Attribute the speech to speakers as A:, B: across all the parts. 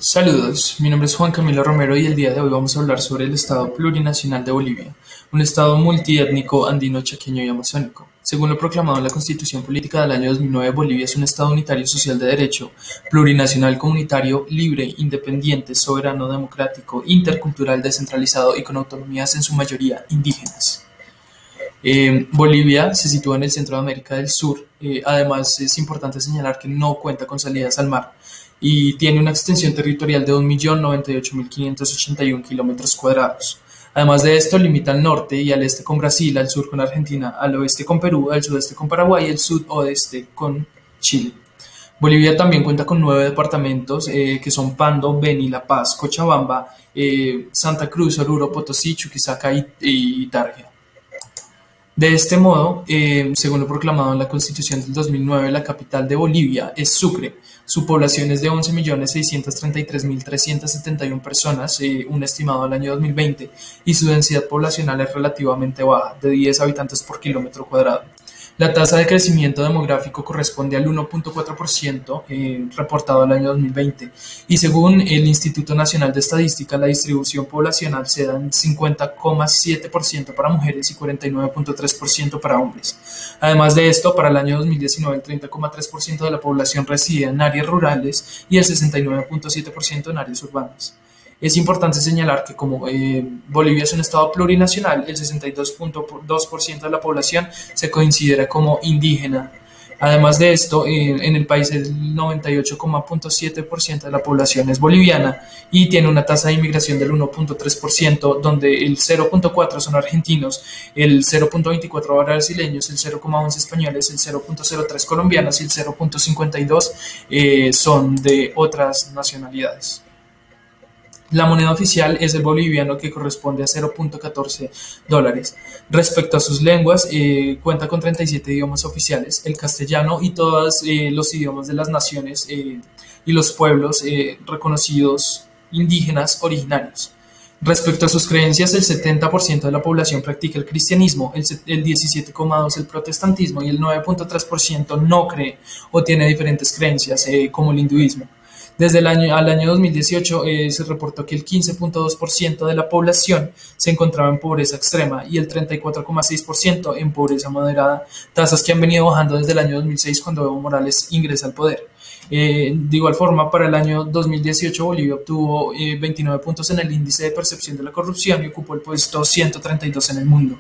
A: Saludos, mi nombre es Juan Camilo Romero y el día de hoy vamos a hablar sobre el Estado plurinacional de Bolivia, un Estado multiétnico, andino, chaqueño y amazónico. Según lo proclamado en la Constitución Política del año 2009, Bolivia es un Estado unitario social de derecho, plurinacional comunitario, libre, independiente, soberano, democrático, intercultural, descentralizado y con autonomías en su mayoría indígenas. Bolivia se sitúa en el centro de América del Sur. Además, es importante señalar que no cuenta con salidas al mar y tiene una extensión territorial de 1.098.581 kilómetros cuadrados. Además de esto, limita al norte y al este con Brasil, al sur con Argentina, al oeste con Perú, al sudeste con Paraguay y al sudoeste con Chile. Bolivia también cuenta con 9 departamentos que son Pando, Beni, La Paz, Cochabamba, Santa Cruz, Oruro, Potosí, Chuquisaca y Tarija. De este modo, según lo proclamado en la Constitución del 2009, la capital de Bolivia es Sucre. Su población es de 11.633.371 personas, un estimado al año 2020, y su densidad poblacional es relativamente baja, de 10 habitantes por kilómetro cuadrado. La tasa de crecimiento demográfico corresponde al 1.4% reportado al año 2020 y según el Instituto Nacional de Estadística, la distribución poblacional se da en 50,7% para mujeres y 49,3% para hombres. Además de esto, para el año 2019 el 30,3% de la población residía en áreas rurales y el 69,7% en áreas urbanas. Es importante señalar que como Bolivia es un estado plurinacional, el 62,2% de la población se considera como indígena. Además de esto, en el país el 98,7% de la población es boliviana y tiene una tasa de inmigración del 1,3%, donde el 0,4% son argentinos, el 0,24% brasileños, el 0,11% españoles, el 0,03% colombianos y el 0,52% son de otras nacionalidades. La moneda oficial es el boliviano, que corresponde a 0,14 dólares. Respecto a sus lenguas, cuenta con 37 idiomas oficiales, el castellano y todos los idiomas de las naciones y los pueblos reconocidos indígenas originarios. Respecto a sus creencias, el 70% de la población practica el cristianismo, el 17,2% el protestantismo y el 9,3% no cree o tiene diferentes creencias como el hinduismo. Desde al año 2018 se reportó que el 15,2% de la población se encontraba en pobreza extrema y el 34,6% en pobreza moderada, tasas que han venido bajando desde el año 2006 cuando Evo Morales ingresa al poder. De igual forma, para el año 2018 Bolivia obtuvo 29 puntos en el índice de percepción de la corrupción y ocupó el puesto 132 en el mundo.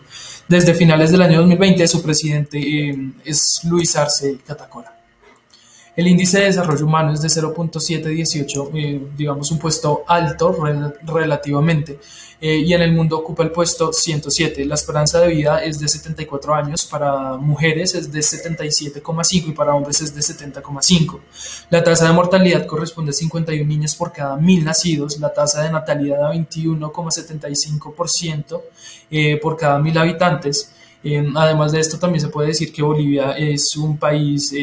A: Desde finales del año 2020 su presidente es Luis Arce Catacora. El índice de desarrollo humano es de 0,718, digamos un puesto alto relativamente, y en el mundo ocupa el puesto 107. La esperanza de vida es de 74 años, para mujeres es de 77,5 y para hombres es de 70,5. La tasa de mortalidad corresponde a 51 niños por cada 1.000 nacidos, la tasa de natalidad a 21,75% por cada 1.000 habitantes. Además de esto, también se puede decir que Bolivia es un país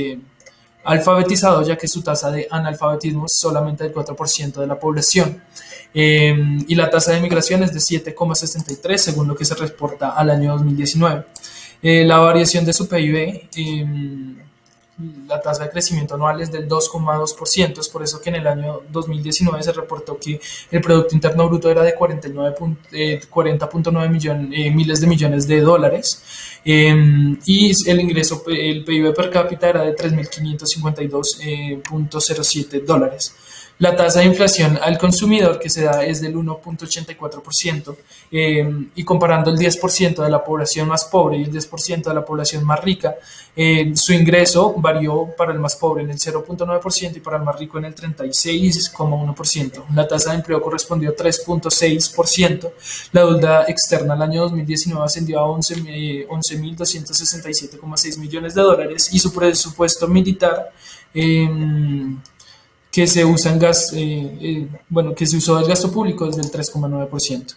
A: alfabetizado, ya que su tasa de analfabetismo es solamente del 4% de la población. Y la tasa de migración es de 7,63 según lo que se reporta al año 2019. La variación de su PIB, la tasa de crecimiento anual es del 2,2%, es por eso que en el año 2019 se reportó que el Producto Interno Bruto era de 40,9 miles de millones de dólares, y el ingreso, el PIB per cápita era de 3.552,07 dólares. La tasa de inflación al consumidor que se da es del 1,84%, y comparando el 10% de la población más pobre y el 10% de la población más rica, su ingreso varió para el más pobre en el 0,9% y para el más rico en el 36,1%. La tasa de empleo correspondió a 3,6%. La deuda externa al año 2019 ascendió a 11.267,6 millones de dólares y su presupuesto militar que se usa en que se usó del gasto público es del 3,9%.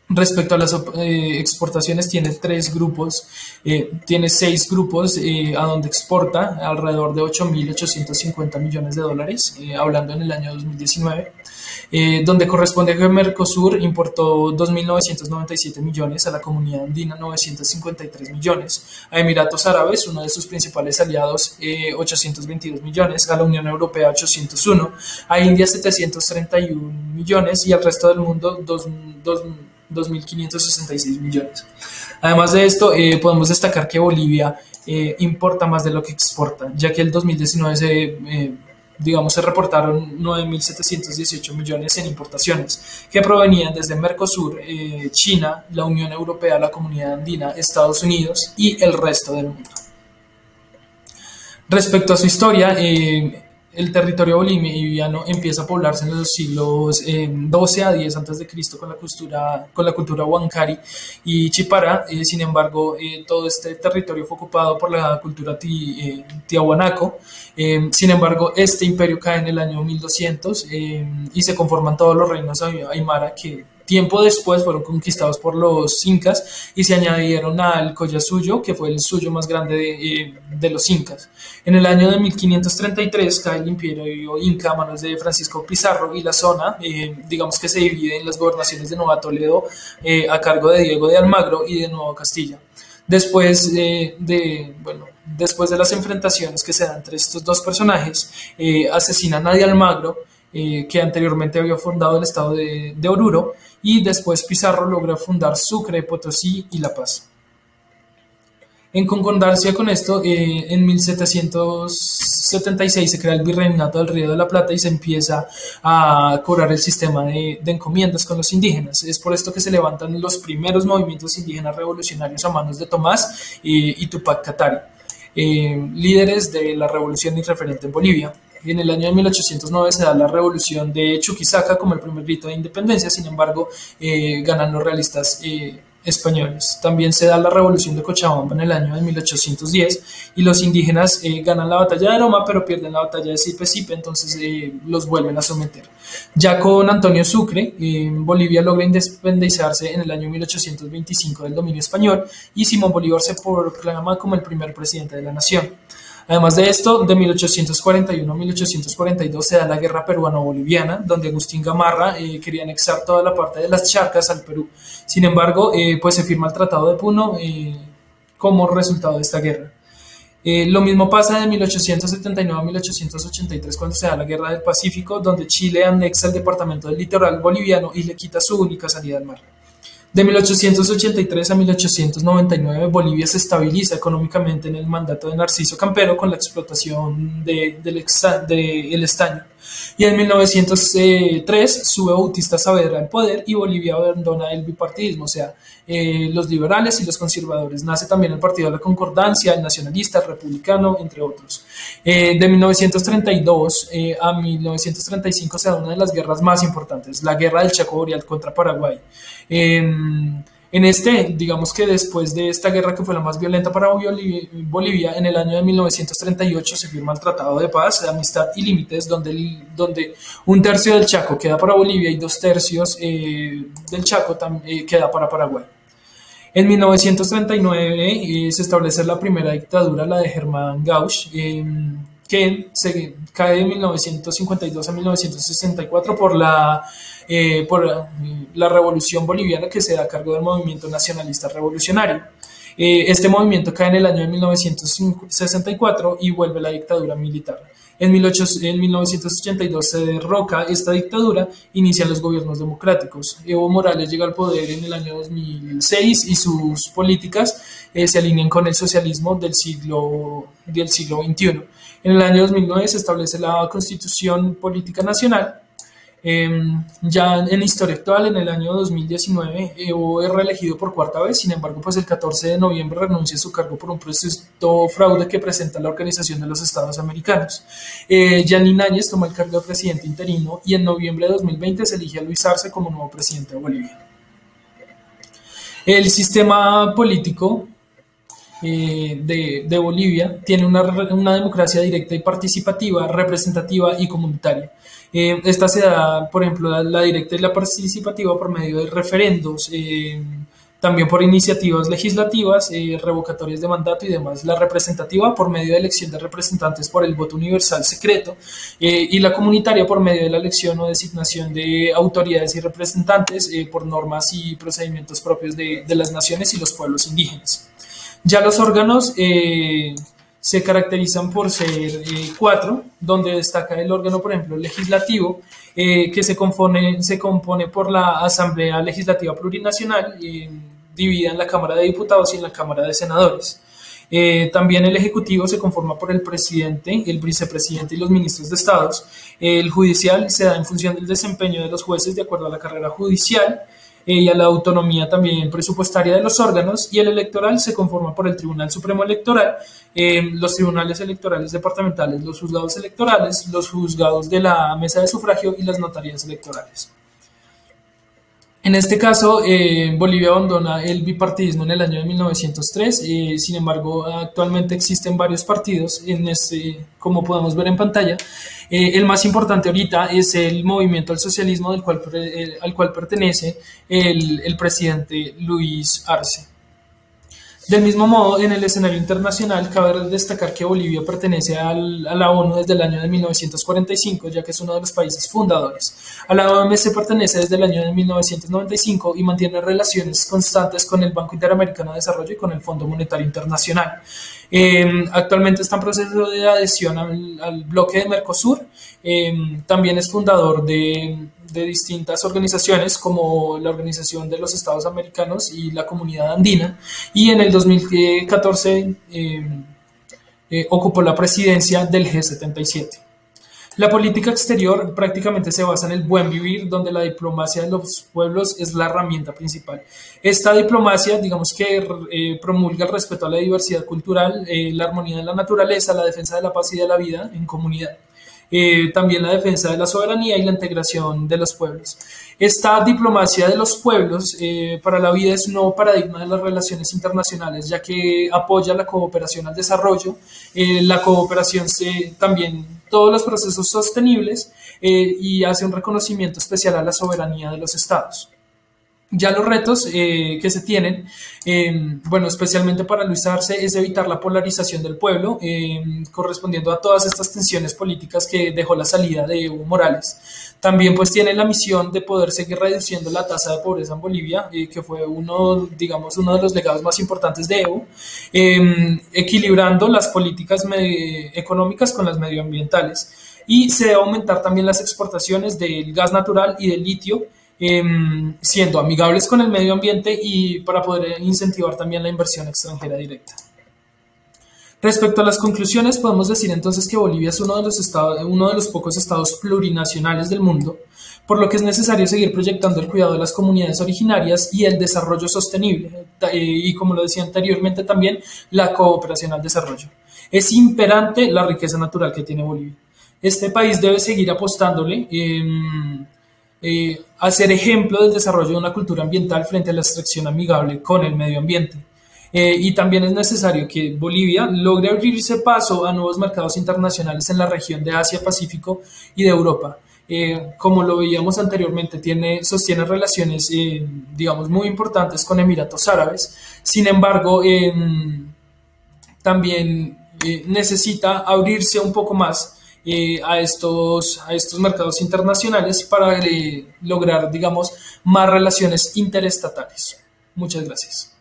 A: Respecto a las exportaciones, tiene tres grupos, tiene seis grupos a donde exporta alrededor de 8.850 millones de dólares, hablando en el año 2019, donde corresponde a que Mercosur importó 2.997 millones, a la Comunidad Andina 953 millones, a Emiratos Árabes, uno de sus principales aliados, 822 millones, a la Unión Europea 801, a India 731 millones y al resto del mundo 2.566 millones. Además de esto, podemos destacar que Bolivia importa más de lo que exporta, ya que el 2019 se reportaron 9.718 millones en importaciones que provenían desde Mercosur, China, la Unión Europea, la Comunidad Andina, Estados Unidos y el resto del mundo. Respecto a su historia, el territorio boliviano empieza a poblarse en los siglos XII a X antes de Cristo con la cultura huancari y chipara. Sin embargo, todo este territorio fue ocupado por la cultura tiahuanaco. Sin embargo, este imperio cae en el año 1200 y se conforman todos los reinos aymara que tiempo después fueron conquistados por los incas y se añadieron al Collasuyo, que fue el suyo más grande de los incas. En el año de 1533 cae el imperio inca a manos de Francisco Pizarro y la zona, digamos que se divide en las gobernaciones de Nueva Toledo a cargo de Diego de Almagro y de Nueva Castilla. Después después de las enfrentaciones que se dan entre estos dos personajes, asesinan a de Almagro, que anteriormente había fundado el estado de Oruro, y después Pizarro logra fundar Sucre, Potosí y La Paz. En concordancia con esto, en 1776 se crea el Virreinato del Río de la Plata y se empieza a cobrar el sistema de encomiendas con los indígenas. Es por esto que se levantan los primeros movimientos indígenas revolucionarios a manos de Tomás y Tupac Katari, líderes de la revolución y referente en Bolivia. En el año de 1809 se da la revolución de Chuquisaca como el primer grito de independencia, sin embargo, ganan los realistas españoles. También se da la revolución de Cochabamba en el año de 1810 y los indígenas ganan la batalla de Loma, pero pierden la batalla de Sipe-Sipe, entonces los vuelven a someter. Ya con Antonio Sucre, Bolivia logra independizarse en el año 1825 del dominio español y Simón Bolívar se proclama como el primer presidente de la nación. Además de esto, de 1841 a 1842 se da la guerra peruano-boliviana, donde Agustín Gamarra quería anexar toda la parte de las Charcas al Perú. Sin embargo, pues se firma el Tratado de Puno como resultado de esta guerra. Lo mismo pasa de 1879 a 1883 cuando se da la Guerra del Pacífico, donde Chile anexa el departamento del litoral boliviano y le quita su única salida al mar. De 1883 a 1899, Bolivia se estabiliza económicamente en el mandato de Narciso Campero con la explotación del estaño. Y en 1903 sube Bautista Saavedra al poder y Bolivia abandona el bipartidismo, o sea, los liberales y los conservadores. Nace también el Partido de la Concordancia, el nacionalista, el republicano, entre otros. De 1932 a 1935 se da una de las guerras más importantes, la Guerra del Chaco Boreal contra Paraguay. Digamos que después de esta guerra, que fue la más violenta para Bolivia, en el año de 1938 se firma el Tratado de Paz, de Amistad y Límites, donde un tercio del Chaco queda para Bolivia y 2/3 del Chaco queda para Paraguay. En 1939 se establece la primera dictadura, la de Germán Gauch, que se cae de 1952 a 1964 por la revolución boliviana que se da a cargo del movimiento nacionalista revolucionario. Este movimiento cae en el año de 1964 y vuelve la dictadura militar. En 1982 se derroca esta dictadura, inician los gobiernos democráticos. Evo Morales llega al poder en el año 2006 y sus políticas se alinean con el socialismo del siglo XXI. En el año 2009 se establece la Constitución Política Nacional. Ya en historia actual, en el año 2019, Evo es reelegido por cuarta vez. Sin embargo, pues el 14 de noviembre renuncia a su cargo por un presunto fraude que presenta la Organización de los Estados Americanos. Yanin Áñez toma el cargo de presidente interino y en noviembre de 2020 se elige a Luis Arce como nuevo presidente de Bolivia. El sistema político de Bolivia tiene una democracia directa y participativa, representativa y comunitaria. Esta se da, por ejemplo, la directa y la participativa por medio de referendos, también por iniciativas legislativas, revocatorias de mandato y demás. La representativa por medio de elección de representantes por el voto universal secreto, y la comunitaria por medio de la elección o designación de autoridades y representantes por normas y procedimientos propios de las naciones y los pueblos indígenas. Ya los órganos se caracterizan por ser cuatro, donde destaca el órgano, por ejemplo, legislativo, que se compone por la Asamblea Legislativa Plurinacional, dividida en la Cámara de Diputados y en la Cámara de Senadores. También el Ejecutivo se conforma por el presidente, el vicepresidente y los ministros de Estados. El judicial se da en función del desempeño de los jueces de acuerdo a la carrera judicial y a la autonomía también presupuestaria de los órganos, y el electoral se conforma por el Tribunal Supremo Electoral, los tribunales electorales departamentales, los juzgados electorales, los juzgados de la mesa de sufragio y las notarías electorales. En este caso, Bolivia abandona el bipartidismo en el año de 1903, sin embargo, actualmente existen varios partidos, como podemos ver en pantalla. El más importante ahorita es el Movimiento al Socialismo, al cual pertenece el presidente Luis Arce. Del mismo modo, en el escenario internacional, cabe destacar que Bolivia pertenece a la ONU desde el año de 1945, ya que es uno de los países fundadores. A la OMS pertenece desde el año de 1995 y mantiene relaciones constantes con el Banco Interamericano de Desarrollo y con el Fondo Monetario Internacional. Actualmente está en proceso de adhesión al bloque de Mercosur. También es fundador de distintas organizaciones como la Organización de los Estados Americanos y la Comunidad Andina, y en el 2014 ocupó la presidencia del G77. La política exterior prácticamente se basa en el buen vivir, donde la diplomacia de los pueblos es la herramienta principal. Esta diplomacia, digamos que promulga el respeto a la diversidad cultural, la armonía de la naturaleza, la defensa de la paz y de la vida en comunidad. También la defensa de la soberanía y la integración de los pueblos. Esta diplomacia de los pueblos para la vida es un nuevo paradigma de las relaciones internacionales, ya que apoya la cooperación al desarrollo, la cooperación también todos los procesos sostenibles, y hace un reconocimiento especial a la soberanía de los estados. Ya los retos que se tienen, bueno, especialmente para Luis Arce, es evitar la polarización del pueblo, correspondiendo a todas estas tensiones políticas que dejó la salida de Evo Morales. También pues tiene la misión de poder seguir reduciendo la tasa de pobreza en Bolivia, que fue uno de los legados más importantes de Evo, equilibrando las políticas económicas con las medioambientales. Y se debe aumentar también las exportaciones del gas natural y del litio, siendo amigables con el medio ambiente y para poder incentivar también la inversión extranjera directa. Respecto a las conclusiones, podemos decir entonces que Bolivia es uno de los pocos estados plurinacionales del mundo, por lo que es necesario seguir proyectando el cuidado de las comunidades originarias y el desarrollo sostenible, y como lo decía anteriormente también, la cooperación al desarrollo. Es imperante la riqueza natural que tiene Bolivia. Este país debe seguir apostándole a ser ejemplo del desarrollo de una cultura ambiental frente a la extracción amigable con el medio ambiente. Y también es necesario que Bolivia logre abrirse paso a nuevos mercados internacionales en la región de Asia-Pacífico y de Europa. Como lo veíamos anteriormente, sostiene relaciones, digamos, muy importantes con Emiratos Árabes. Sin embargo, también necesita abrirse un poco más a estos mercados internacionales para lograr, digamos, más relaciones interestatales. Muchas gracias.